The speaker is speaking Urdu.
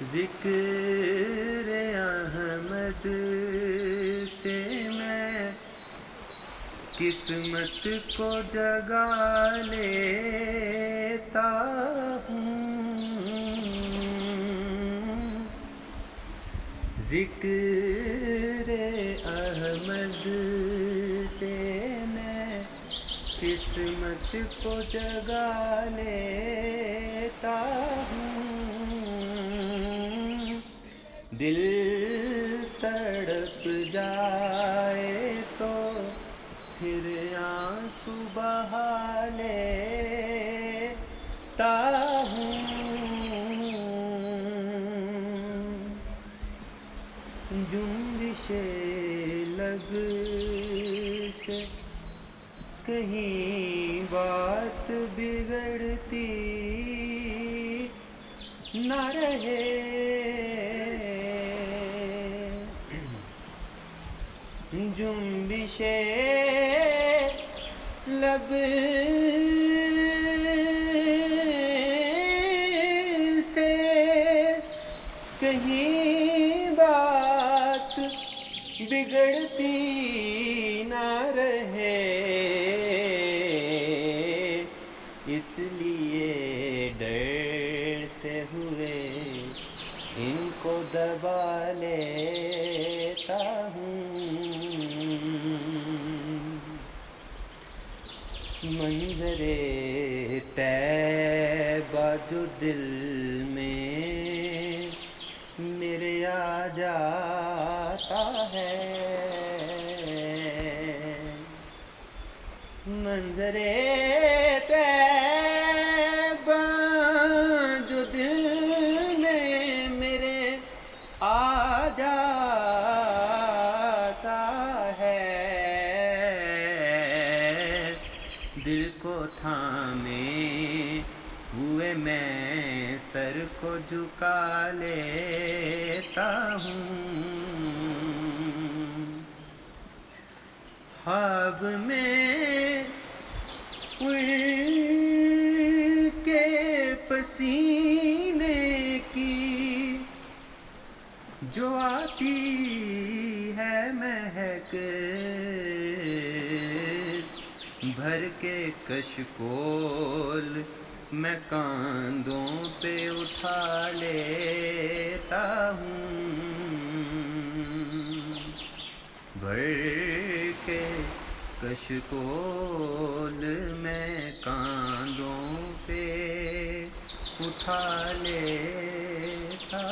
ذکر احمد سے میں قسمت کو جگا لیتا ہوں، ذکر احمد سے میں قسمت کو جگا لیتا ہوں، دل تڑپ جائے تو پھر آنسو بہا لیتا ہوں، جنبش لب سے کہیں بات بگڑتی نہ رہے، جنبش لب سے کہیں بات بگڑتی نہ رہے، اس لیے ڈرتے ہوئے ان کو دبا لیتا ہوں، منظر طیبہ جو دل میں میرے آ جاتا ہے، منظر طیبہ جو دل میں میرے آ جاتا ہے، دل کو تھامے ہوئے میں سر کو جھکا لیتا ہوں، خواب میں ان کے پسینے کی جو آتی ہے مہک، بھر کے کشکول میں کاندھوں پہ اٹھا لیتا ہوں، بھر کے کشکول میں کاندھوں پہ اٹھا لیتا